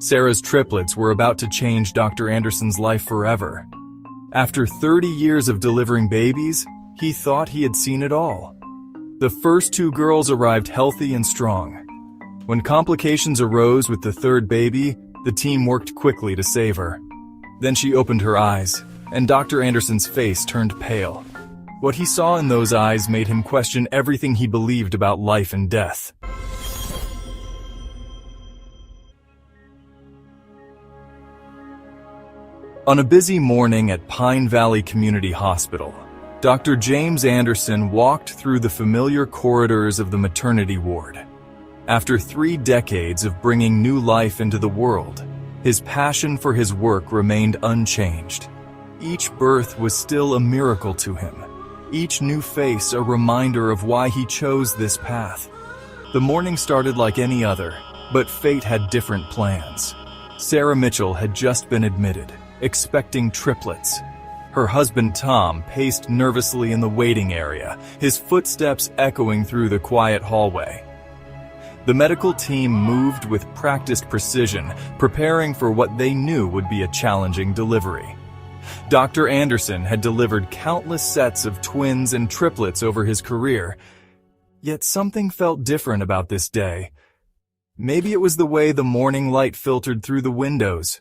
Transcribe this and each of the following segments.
Sarah's triplets were about to change Dr. Anderson's life forever. After 30 years of delivering babies, he thought he had seen it all. The first two girls arrived healthy and strong. When complications arose with the third baby, the team worked quickly to save her. Then she opened her eyes, and Dr. Anderson's face turned pale. What he saw in those eyes made him question everything he believed about life and death. On a busy morning at Pine Valley Community Hospital, Dr. James Anderson walked through the familiar corridors of the maternity ward. After 3 decades of bringing new life into the world, his passion for his work remained unchanged. Each birth was still a miracle to him, each new face a reminder of why he chose this path. The morning started like any other, but fate had different plans. Sarah Mitchell had just been admitted, expecting triplets. Her husband Tom paced nervously in the waiting area, his footsteps echoing through the quiet hallway. The medical team moved with practiced precision, preparing for what they knew would be a challenging delivery. Dr. Anderson had delivered countless sets of twins and triplets over his career, yet something felt different about this day. Maybe it was the way the morning light filtered through the windows,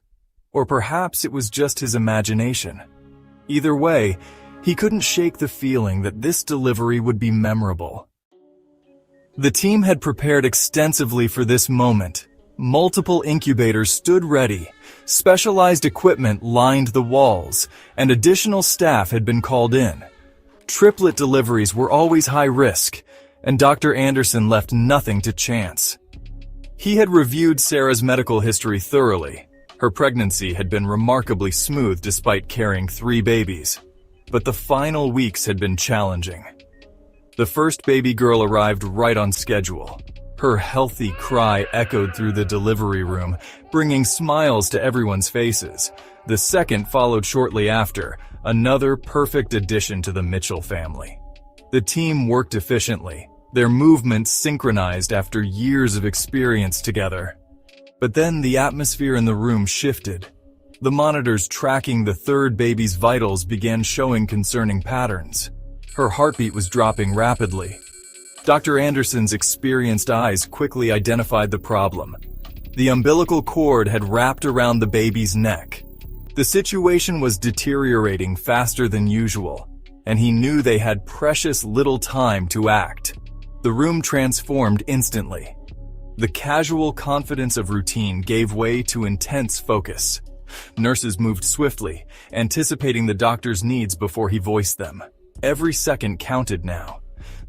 or perhaps it was just his imagination. Either way, he couldn't shake the feeling that this delivery would be memorable. The team had prepared extensively for this moment. Multiple incubators stood ready, specialized equipment lined the walls, and additional staff had been called in. Triplet deliveries were always high risk, and Dr. Anderson left nothing to chance. He had reviewed Sarah's medical history thoroughly. Her pregnancy had been remarkably smooth despite carrying 3 babies. But the final weeks had been challenging. The first baby girl arrived right on schedule. Her healthy cry echoed through the delivery room, bringing smiles to everyone's faces. The second followed shortly after, another perfect addition to the Mitchell family. The team worked efficiently, their movements synchronized after years of experience together. But then the atmosphere in the room shifted. The monitors tracking the third baby's vitals began showing concerning patterns. Her heartbeat was dropping rapidly. Dr. Anderson's experienced eyes quickly identified the problem. The umbilical cord had wrapped around the baby's neck. The situation was deteriorating faster than usual, and he knew they had precious little time to act. The room transformed instantly. The casual confidence of routine gave way to intense focus. Nurses moved swiftly, anticipating the doctor's needs before he voiced them. Every second counted now.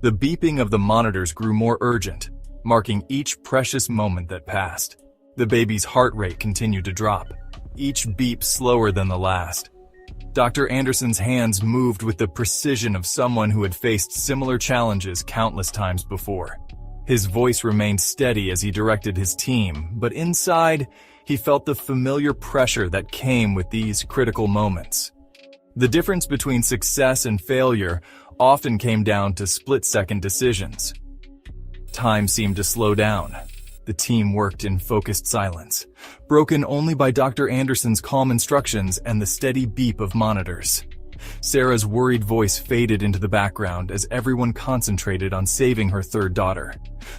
The beeping of the monitors grew more urgent, marking each precious moment that passed. The baby's heart rate continued to drop, each beep slower than the last. Dr. Anderson's hands moved with the precision of someone who had faced similar challenges countless times before. His voice remained steady as he directed his team, but inside, he felt the familiar pressure that came with these critical moments. The difference between success and failure often came down to split-second decisions. Time seemed to slow down. The team worked in focused silence, broken only by Dr. Anderson's calm instructions and the steady beep of monitors. Sarah's worried voice faded into the background as everyone concentrated on saving her third daughter.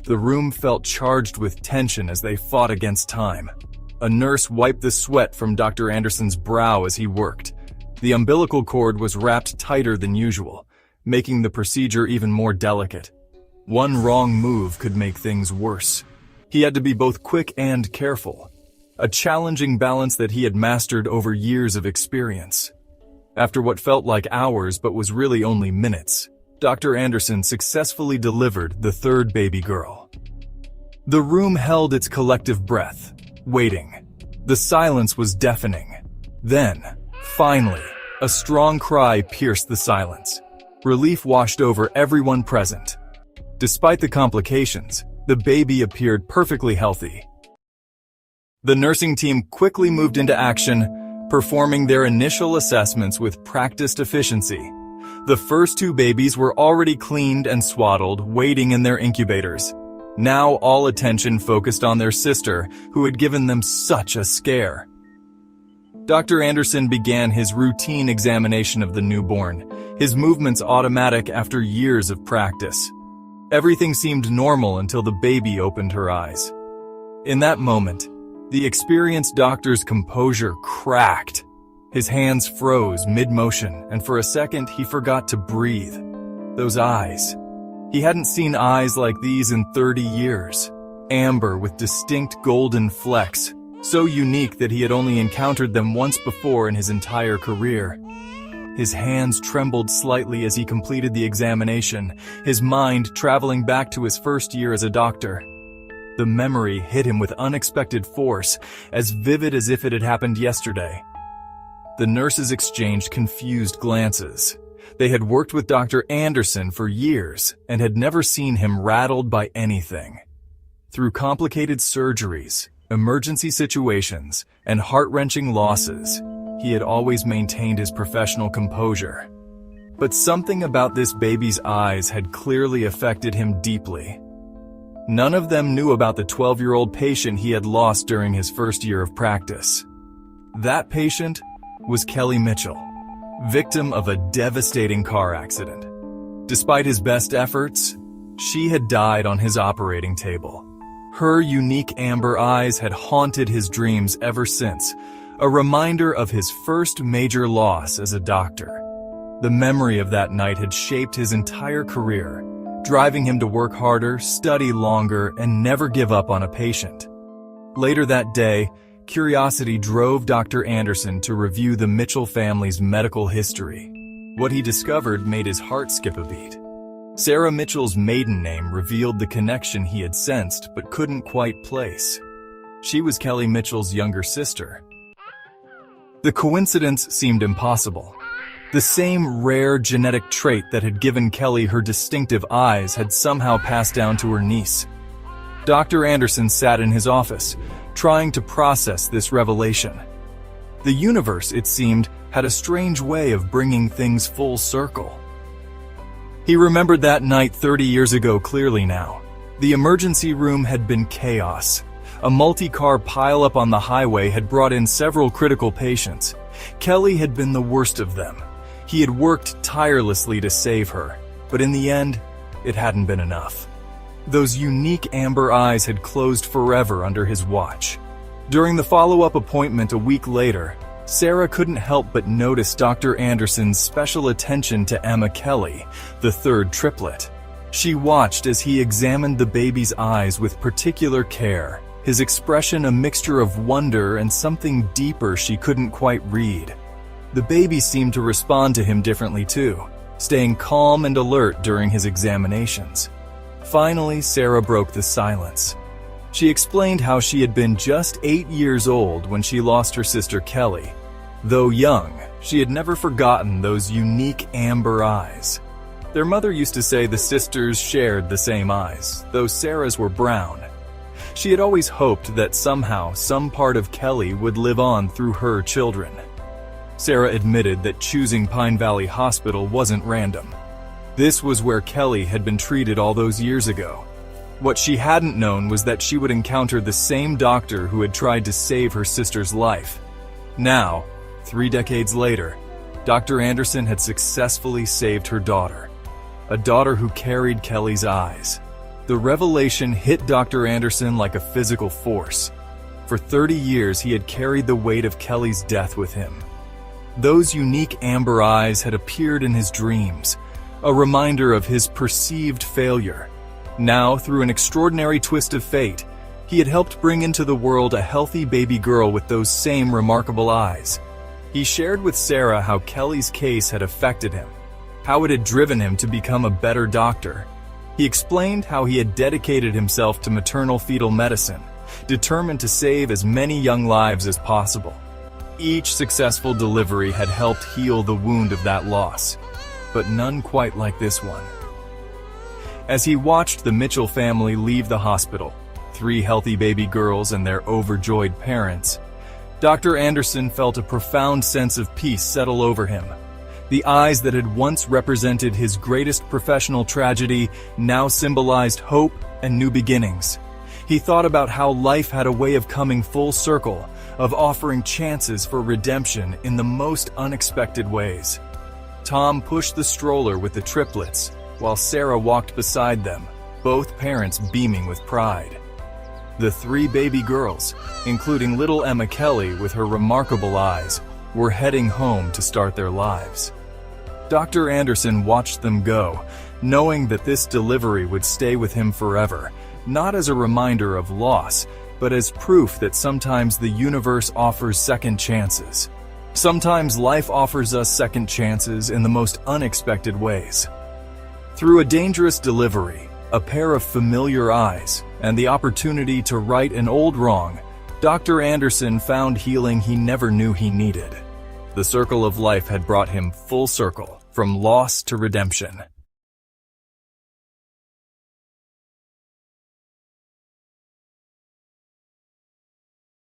The room felt charged with tension as they fought against time. A nurse wiped the sweat from Dr. Anderson's brow as he worked. The umbilical cord was wrapped tighter than usual, making the procedure even more delicate. One wrong move could make things worse. He had to be both quick and careful, a challenging balance that he had mastered over years of experience. After what felt like hours but was really only minutes, Dr. Anderson successfully delivered the third baby girl. The room held its collective breath, waiting. The silence was deafening. Then, finally, a strong cry pierced the silence. Relief washed over everyone present. Despite the complications, the baby appeared perfectly healthy. The nursing team quickly moved into action, performing their initial assessments with practiced efficiency. The first 2 babies were already cleaned and swaddled, waiting in their incubators. Now all attention focused on their sister, who had given them such a scare. Dr. Anderson began his routine examination of the newborn, his movements automatic after years of practice. Everything seemed normal until the baby opened her eyes. In that moment, the experienced doctor's composure cracked. His hands froze mid-motion, and for a second he forgot to breathe. Those eyes. He hadn't seen eyes like these in 30 years. Amber with distinct golden flecks, so unique that he had only encountered them once before in his entire career. His hands trembled slightly as he completed the examination, his mind traveling back to his first year as a doctor. The memory hit him with unexpected force, as vivid as if it had happened yesterday. The nurses exchanged confused glances. They had worked with Dr. Anderson for years and had never seen him rattled by anything. Through complicated surgeries, emergency situations, and heart-wrenching losses, he had always maintained his professional composure. But something about this baby's eyes had clearly affected him deeply. None of them knew about the 12-year-old patient he had lost during his first year of practice. That patient was Kelly Mitchell, victim of a devastating car accident. Despite his best efforts, she had died on his operating table. Her unique amber eyes had haunted his dreams ever since, a reminder of his first major loss as a doctor. The memory of that night had shaped his entire career, driving him to work harder, study longer, and never give up on a patient. Later that day, curiosity drove Dr. Anderson to review the Mitchell family's medical history. What he discovered made his heart skip a beat. Sarah Mitchell's maiden name revealed the connection he had sensed but couldn't quite place. She was Kelly Mitchell's younger sister. The coincidence seemed impossible. The same rare genetic trait that had given Kelly her distinctive eyes had somehow passed down to her niece. Dr. Anderson sat in his office, trying to process this revelation. The universe, it seemed, had a strange way of bringing things full circle. He remembered that night 30 years ago clearly now. The emergency room had been chaos. A multi-car pileup on the highway had brought in several critical patients. Kelly had been the worst of them. He had worked tirelessly to save her, but in the end, it hadn't been enough. Those unique amber eyes had closed forever under his watch. During the follow-up appointment a week later, Sarah couldn't help but notice Dr. Anderson's special attention to Emma Kelly, the third triplet. She watched as he examined the baby's eyes with particular care, his expression a mixture of wonder and something deeper she couldn't quite read. The baby seemed to respond to him differently too, staying calm and alert during his examinations. Finally, Sarah broke the silence. She explained how she had been just 8 years old when she lost her sister Kelly. Though young, she had never forgotten those unique amber eyes. Their mother used to say the sisters shared the same eyes, though Sarah's were brown. She had always hoped that somehow some part of Kelly would live on through her children. Sarah admitted that choosing Pine Valley Hospital wasn't random. This was where Kelly had been treated all those years ago. What she hadn't known was that she would encounter the same doctor who had tried to save her sister's life. Now, 3 decades later, Dr. Anderson had successfully saved her daughter, a daughter who carried Kelly's eyes. The revelation hit Dr. Anderson like a physical force. For 30 years, he had carried the weight of Kelly's death with him. Those unique amber eyes had appeared in his dreams, a reminder of his perceived failure. Now, through an extraordinary twist of fate, he had helped bring into the world a healthy baby girl with those same remarkable eyes. He shared with Sarah how Kelly's case had affected him, how it had driven him to become a better doctor. He explained how he had dedicated himself to maternal-fetal medicine, determined to save as many young lives as possible. Each successful delivery had helped heal the wound of that loss, but none quite like this one. As he watched the Mitchell family leave the hospital, 3 healthy baby girls and their overjoyed parents, Dr. Anderson felt a profound sense of peace settle over him. The eyes that had once represented his greatest professional tragedy now symbolized hope and new beginnings. He thought about how life had a way of coming full circle, of offering chances for redemption in the most unexpected ways. Tom pushed the stroller with the triplets, while Sarah walked beside them, both parents beaming with pride. The 3 baby girls, including little Emma Kelly with her remarkable eyes, were heading home to start their lives. Dr. Anderson watched them go, knowing that this delivery would stay with him forever, not as a reminder of loss, but as proof that sometimes the universe offers second chances. Sometimes life offers us second chances in the most unexpected ways. Through a dangerous delivery, a pair of familiar eyes, and the opportunity to right an old wrong, Dr. Anderson found healing he never knew he needed. The circle of life had brought him full circle, from loss to redemption.